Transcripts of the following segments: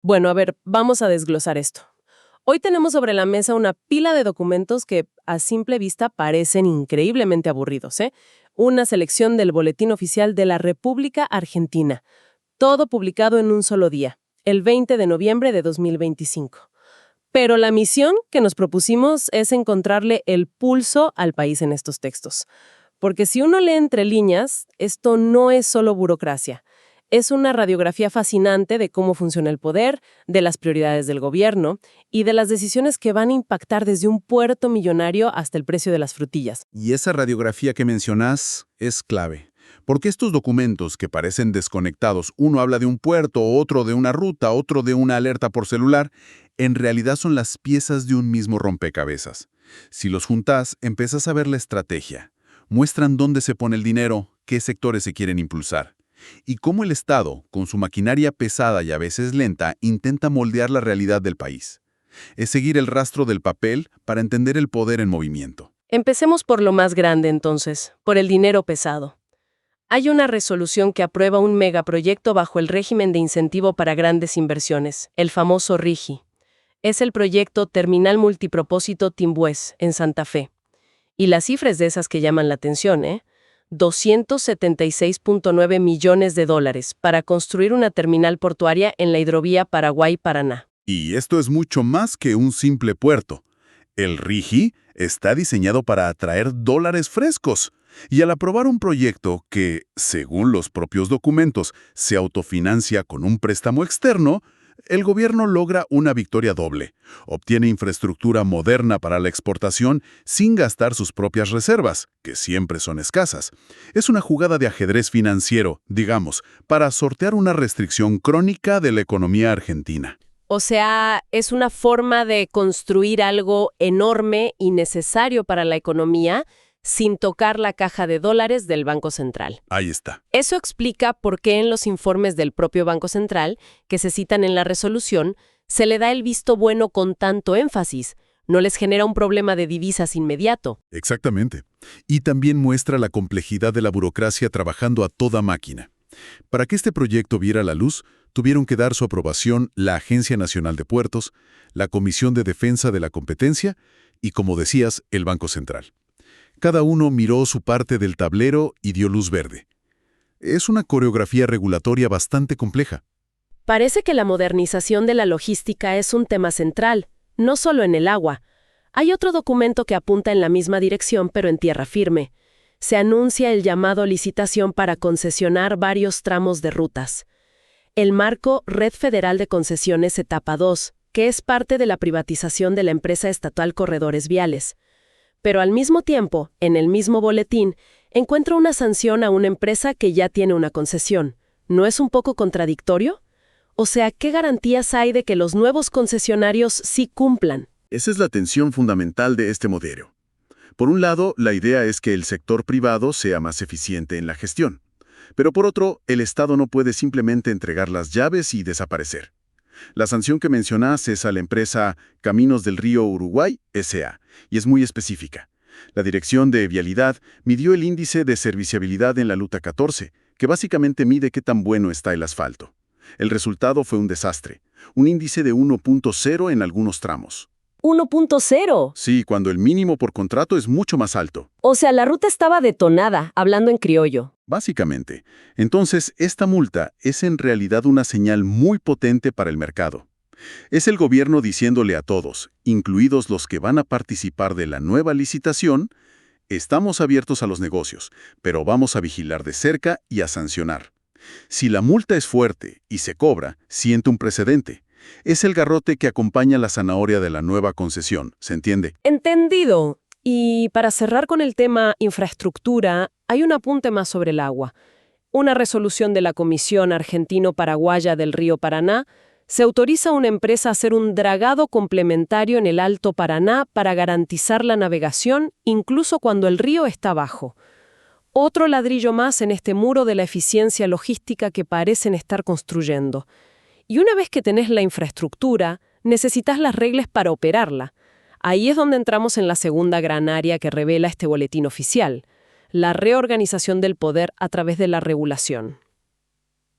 Bueno, a ver, vamos a desglosar esto. Hoy tenemos sobre la mesa una pila de documentos que a simple vista parecen increíblemente aburridos, ¿eh? Una selección del Boletín Oficial de la República Argentina, todo publicado en un solo día, el 20 de noviembre de 2025. Pero la misión que nos propusimos es encontrarle el pulso al país en estos textos. Porque si uno lee entre líneas, esto no es solo burocracia. Es una radiografía fascinante de cómo funciona el poder, de las prioridades del gobierno y de las decisiones que van a impactar desde un puerto millonario hasta el precio de las frutillas. Y esa radiografía que mencionás es clave. Porque estos documentos que parecen desconectados, uno habla de un puerto, otro de una ruta, otro de una alerta por celular, en realidad son las piezas de un mismo rompecabezas. Si los juntás, empiezas a ver la estrategia. Muestran dónde se pone el dinero, qué sectores se quieren impulsar. Y cómo el Estado, con su maquinaria pesada y a veces lenta, intenta moldear la realidad del país. Es seguir el rastro del papel para entender el poder en movimiento. Empecemos por lo más grande entonces, por el dinero pesado. Hay una resolución que aprueba un megaproyecto bajo el régimen de incentivo para grandes inversiones, el famoso RIGI. Es el proyecto Terminal Multipropósito Timbués, en Santa Fe. Y las cifras de esas que llaman la atención, ¿eh? 276.9 millones de dólares para construir una terminal portuaria en la hidrovía Paraguay-Paraná. Y esto es mucho más que un simple puerto. El RIGI está diseñado para atraer dólares frescos. Y al aprobar un proyecto que, según los propios documentos, se autofinancia con un préstamo externo, el gobierno logra una victoria doble. Obtiene infraestructura moderna para la exportación sin gastar sus propias reservas, que siempre son escasas. Es una jugada de ajedrez financiero, digamos, para sortear una restricción crónica de la economía argentina. O sea, es una forma de construir algo enorme y necesario para la economía sin tocar la caja de dólares del Banco Central. Ahí está. Eso explica por qué en los informes del propio Banco Central, que se citan en la resolución, se le da el visto bueno con tanto énfasis. No les genera un problema de divisas inmediato. Exactamente. Y también muestra la complejidad de la burocracia trabajando a toda máquina. Para que este proyecto viera la luz, tuvieron que dar su aprobación la Agencia Nacional de Puertos, la Comisión de Defensa de la Competencia y, como decías, el Banco Central. Cada uno miró su parte del tablero y dio luz verde. Es una coreografía regulatoria bastante compleja. Parece que la modernización de la logística es un tema central, no solo en el agua. Hay otro documento que apunta en la misma dirección, pero en tierra firme. Se anuncia el llamado licitación para concesionar varios tramos de rutas. El marco Red Federal de Concesiones Etapa 2, que es parte de la privatización de la empresa estatal Corredores Viales. Pero al mismo tiempo, en el mismo boletín, encuentro una sanción a una empresa que ya tiene una concesión. ¿No es un poco contradictorio? O sea, ¿qué garantías hay de que los nuevos concesionarios sí cumplan? Esa es la tensión fundamental de este modelo. Por un lado, la idea es que el sector privado sea más eficiente en la gestión. Pero por otro, el Estado no puede simplemente entregar las llaves y desaparecer. La sanción que mencionás es a la empresa Caminos del Río Uruguay, S.A., y es muy específica. La Dirección de Vialidad midió el índice de serviciabilidad en la Ruta 14, que básicamente mide qué tan bueno está el asfalto. El resultado fue un desastre, un índice de 1.0 en algunos tramos. 1.0. Sí, cuando el mínimo por contrato es mucho más alto. O sea, la ruta estaba detonada, hablando en criollo. Básicamente. Entonces, esta multa es en realidad una señal muy potente para el mercado. Es el gobierno diciéndole a todos, incluidos los que van a participar de la nueva licitación, estamos abiertos a los negocios, pero vamos a vigilar de cerca y a sancionar. Si la multa es fuerte y se cobra, siente un precedente. Es el garrote que acompaña la zanahoria de la nueva concesión, ¿se entiende? Entendido. Y para cerrar con el tema infraestructura, hay un apunte más sobre el agua. Una resolución de la Comisión Argentino-Paraguaya del Río Paraná se autoriza a una empresa a hacer un dragado complementario en el Alto Paraná para garantizar la navegación incluso cuando el río está bajo. Otro ladrillo más en este muro de la eficiencia logística que parecen estar construyendo. Y una vez que tenés la infraestructura, necesitas las reglas para operarla. Ahí es donde entramos en la segunda gran área que revela este boletín oficial, la reorganización del poder a través de la regulación.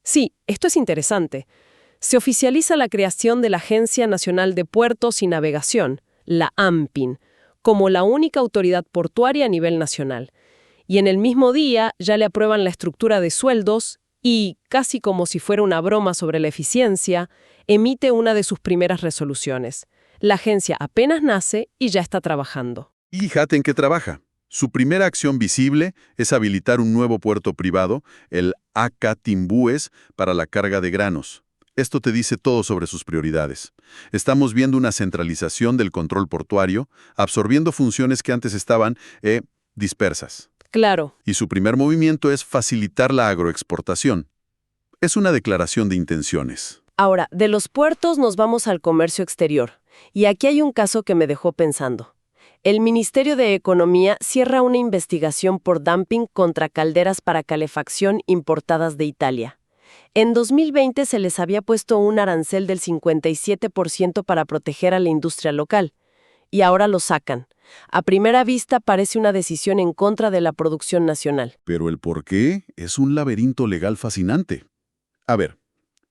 Sí, esto es interesante. Se oficializa la creación de la Agencia Nacional de Puertos y Navegación, la ANPIN, como la única autoridad portuaria a nivel nacional. Y en el mismo día ya le aprueban la estructura de sueldos y, casi como si fuera una broma sobre la eficiencia, emite una de sus primeras resoluciones. La agencia apenas nace y ya está trabajando. Y fíjate en qué trabaja. Su primera acción visible es habilitar un nuevo puerto privado, el Acatimbúes, para la carga de granos. Esto te dice todo sobre sus prioridades. Estamos viendo una centralización del control portuario, absorbiendo funciones que antes estaban dispersas. Claro. Y su primer movimiento es facilitar la agroexportación. Es una declaración de intenciones. Ahora, de los puertos nos vamos al comercio exterior. Y aquí hay un caso que me dejó pensando. El Ministerio de Economía cierra una investigación por dumping contra calderas para calefacción importadas de Italia. En 2020 se les había puesto un arancel del 57% para proteger a la industria local. Y ahora lo sacan. A primera vista parece una decisión en contra de la producción nacional. Pero el por qué es un laberinto legal fascinante. A ver,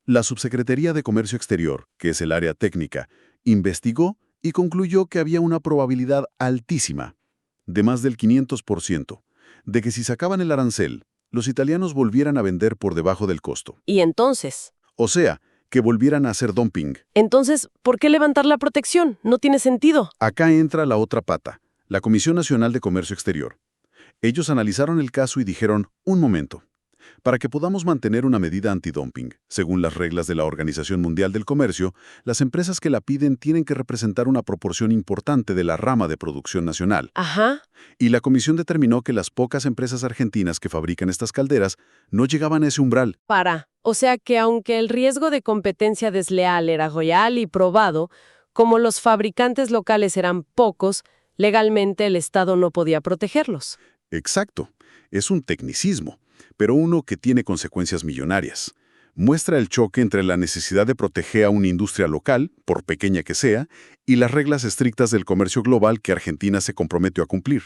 la Subsecretaría de Comercio Exterior, que es el área técnica, investigó y concluyó que había una probabilidad altísima, de más del 500%, de que si sacaban el arancel, los italianos volvieran a vender por debajo del costo. ¿Y entonces? O sea, que volvieran a hacer dumping. Entonces, ¿por qué levantar la protección? No tiene sentido. Acá entra la otra pata, la Comisión Nacional de Comercio Exterior. Ellos analizaron el caso y dijeron, un momento, para que podamos mantener una medida antidumping, según las reglas de la Organización Mundial del Comercio, las empresas que la piden tienen que representar una proporción importante de la rama de producción nacional. Ajá. Y la comisión determinó que las pocas empresas argentinas que fabrican estas calderas no llegaban a ese umbral. O sea que aunque el riesgo de competencia desleal era real y probado, como los fabricantes locales eran pocos, legalmente el Estado no podía protegerlos. Exacto. Es un tecnicismo, pero uno que tiene consecuencias millonarias. Muestra el choque entre la necesidad de proteger a una industria local, por pequeña que sea, y las reglas estrictas del comercio global que Argentina se comprometió a cumplir.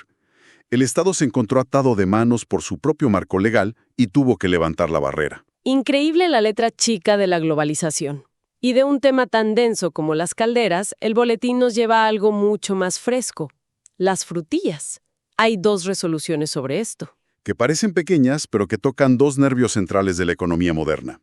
El Estado se encontró atado de manos por su propio marco legal y tuvo que levantar la barrera. Increíble la letra chica de la globalización. Y de un tema tan denso como las calderas, el boletín nos lleva a algo mucho más fresco: las frutillas. Hay 2 resoluciones sobre esto. Que parecen pequeñas, pero que tocan 2 nervios centrales de la economía moderna.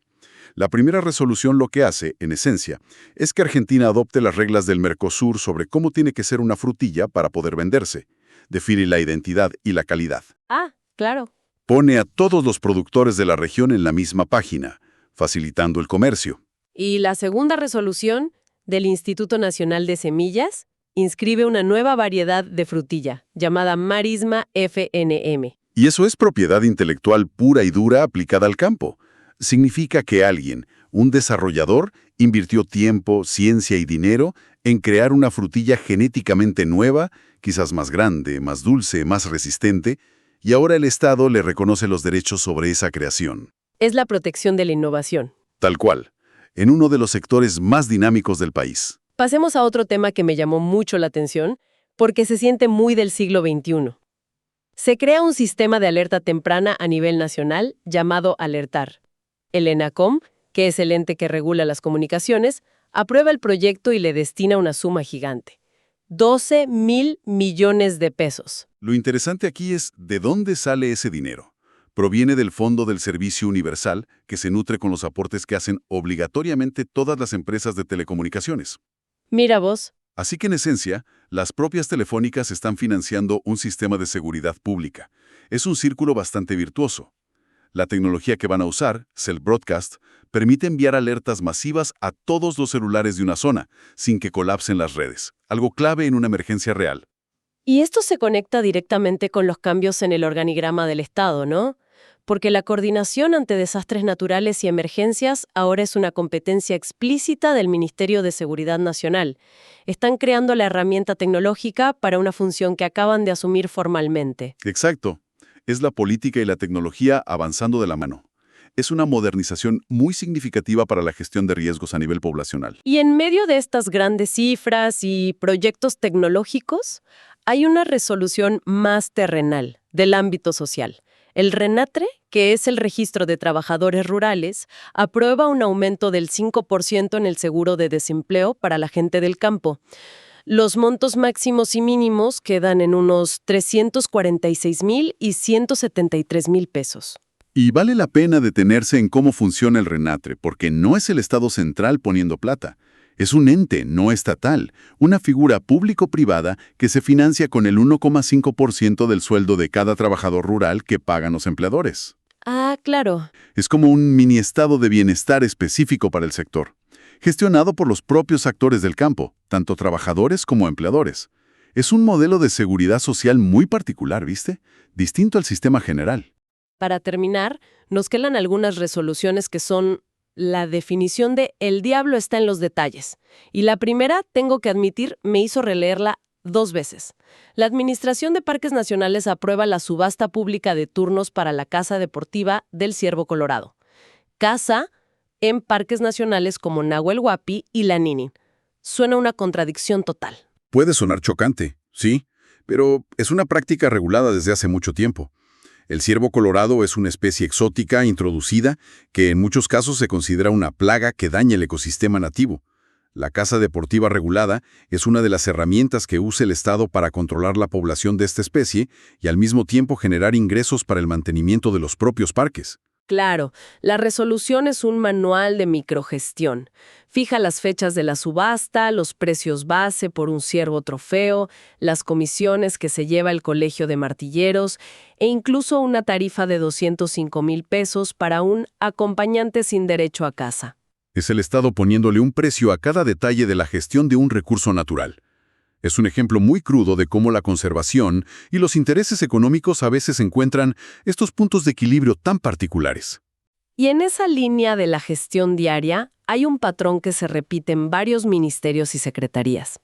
La primera resolución lo que hace, en esencia, es que Argentina adopte las reglas del Mercosur sobre cómo tiene que ser una frutilla para poder venderse. Define la identidad y la calidad. Ah, claro. Pone a todos los productores de la región en la misma página, facilitando el comercio. Y la segunda resolución, del Instituto Nacional de Semillas, inscribe una nueva variedad de frutilla, llamada Marisma FNM. Y eso es propiedad intelectual pura y dura aplicada al campo. Significa que alguien, un desarrollador, invirtió tiempo, ciencia y dinero en crear una frutilla genéticamente nueva, quizás más grande, más dulce, más resistente, y ahora el Estado le reconoce los derechos sobre esa creación. Es la protección de la innovación. Tal cual, en uno de los sectores más dinámicos del país. Pasemos a otro tema que me llamó mucho la atención, porque se siente muy del siglo XXI. Se crea un sistema de alerta temprana a nivel nacional llamado Alertar. El ENACOM, que es el ente que regula las comunicaciones, aprueba el proyecto y le destina una suma gigante: 12.000 millones de pesos. Lo interesante aquí es de dónde sale ese dinero. Proviene del Fondo del Servicio Universal, que se nutre con los aportes que hacen obligatoriamente todas las empresas de telecomunicaciones. Mira vos. Así que en esencia, las propias telefónicas están financiando un sistema de seguridad pública. Es un círculo bastante virtuoso. La tecnología que van a usar, Cell Broadcast, permite enviar alertas masivas a todos los celulares de una zona, sin que colapsen las redes, algo clave en una emergencia real. Y esto se conecta directamente con los cambios en el organigrama del Estado, ¿no? Porque la coordinación ante desastres naturales y emergencias ahora es una competencia explícita del Ministerio de Seguridad Nacional. Están creando la herramienta tecnológica para una función que acaban de asumir formalmente. Exacto. Es la política y la tecnología avanzando de la mano. Es una modernización muy significativa para la gestión de riesgos a nivel poblacional. Y en medio de estas grandes cifras y proyectos tecnológicos, hay una resolución más terrenal del ámbito social. El RENATRE, que es el Registro de Trabajadores Rurales, aprueba un aumento del 5% en el seguro de desempleo para la gente del campo. Los montos máximos y mínimos quedan en unos 346,000 y 173,000 pesos. Y vale la pena detenerse en cómo funciona el RENATRE, porque no es el Estado central poniendo plata. Es un ente no estatal, una figura público-privada que se financia con el 1,5% del sueldo de cada trabajador rural que pagan los empleadores. Ah, claro. Es como un mini estado de bienestar específico para el sector, gestionado por los propios actores del campo, tanto trabajadores como empleadores. Es un modelo de seguridad social muy particular, ¿viste? Distinto al sistema general. Para terminar, nos quedan algunas resoluciones que son la definición de el diablo está en los detalles. Y la primera, tengo que admitir, me hizo releerla 2 veces. La Administración de Parques Nacionales aprueba la subasta pública de turnos para la Casa Deportiva del Ciervo Colorado. Casa en parques nacionales como Nahuel Huapi y La Ninin. Suena una contradicción total. Puede sonar chocante, sí, pero es una práctica regulada desde hace mucho tiempo. El ciervo colorado es una especie exótica introducida que en muchos casos se considera una plaga que daña el ecosistema nativo. La caza deportiva regulada es una de las herramientas que usa el Estado para controlar la población de esta especie y al mismo tiempo generar ingresos para el mantenimiento de los propios parques. Claro, la resolución es un manual de microgestión. Fija las fechas de la subasta, los precios base por un ciervo trofeo, las comisiones que se lleva el Colegio de Martilleros e incluso una tarifa de 205,000 pesos para un acompañante sin derecho a caza. Es el Estado poniéndole un precio a cada detalle de la gestión de un recurso natural. Es un ejemplo muy crudo de cómo la conservación y los intereses económicos a veces encuentran estos puntos de equilibrio tan particulares. Y en esa línea de la gestión diaria hay un patrón que se repite en varios ministerios y secretarías.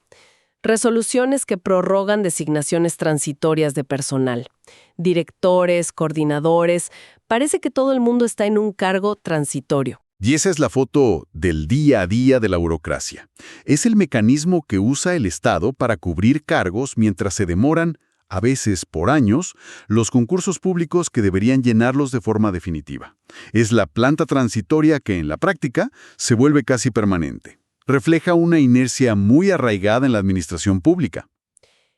Resoluciones que prorrogan designaciones transitorias de personal. Directores, coordinadores, parece que todo el mundo está en un cargo transitorio. Y esa es la foto del día a día de la burocracia. Es el mecanismo que usa el Estado para cubrir cargos mientras se demoran, a veces por años, los concursos públicos que deberían llenarlos de forma definitiva. Es la planta transitoria que en la práctica se vuelve casi permanente. Refleja una inercia muy arraigada en la administración pública.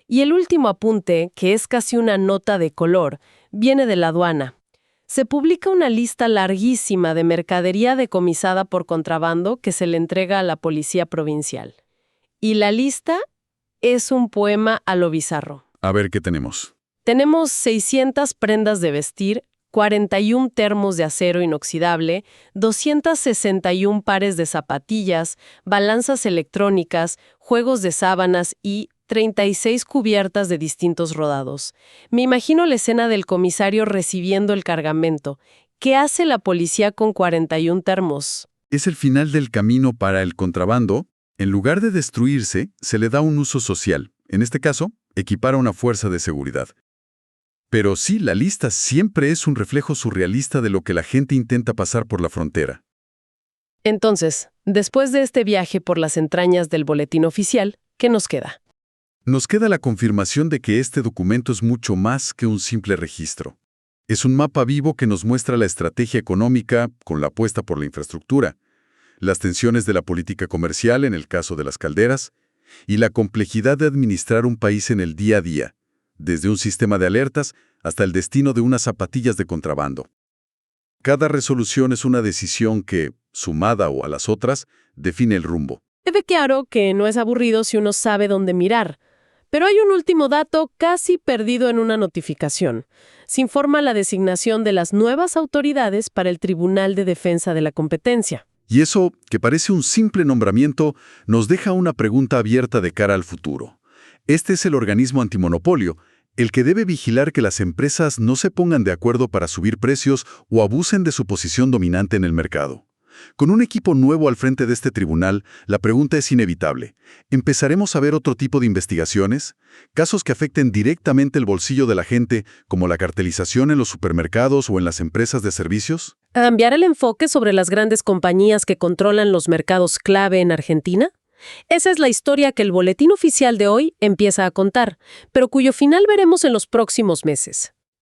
Y el último apunte, que es casi una nota de color, viene de la aduana. Se publica una lista larguísima de mercadería decomisada por contrabando que se le entrega a la Policía Provincial. Y la lista es un poema a lo bizarro. A ver qué tenemos. Tenemos 600 prendas de vestir, 41 termos de acero inoxidable, 261 pares de zapatillas, balanzas electrónicas, juegos de sábanas y 36 cubiertas de distintos rodados. Me imagino la escena del comisario recibiendo el cargamento. ¿Qué hace la policía con 41 termos? Es el final del camino para el contrabando. En lugar de destruirse, se le da un uso social. En este caso, equipar a una fuerza de seguridad. Pero sí, la lista siempre es un reflejo surrealista de lo que la gente intenta pasar por la frontera. Entonces, después de este viaje por las entrañas del boletín oficial, ¿qué nos queda? Nos queda la confirmación de que este documento es mucho más que un simple registro. Es un mapa vivo que nos muestra la estrategia económica con la apuesta por la infraestructura, las tensiones de la política comercial en el caso de las calderas, y la complejidad de administrar un país en el día a día, desde un sistema de alertas hasta el destino de unas zapatillas de contrabando. Cada resolución es una decisión que, sumada o a las otras, define el rumbo. Quede claro que no es aburrido si uno sabe dónde mirar. Pero hay un último dato casi perdido en una notificación. Se informa la designación de las nuevas autoridades para el Tribunal de Defensa de la Competencia. Y eso, que parece un simple nombramiento, nos deja una pregunta abierta de cara al futuro. Este es el organismo antimonopolio, el que debe vigilar que las empresas no se pongan de acuerdo para subir precios o abusen de su posición dominante en el mercado. Con un equipo nuevo al frente de este tribunal, la pregunta es inevitable. ¿Empezaremos a ver otro tipo de investigaciones? ¿Casos que afecten directamente el bolsillo de la gente, como la cartelización en los supermercados o en las empresas de servicios? ¿Cambiar el enfoque sobre las grandes compañías que controlan los mercados clave en Argentina? Esa es la historia que el boletín oficial de hoy empieza a contar, pero cuyo final veremos en los próximos meses.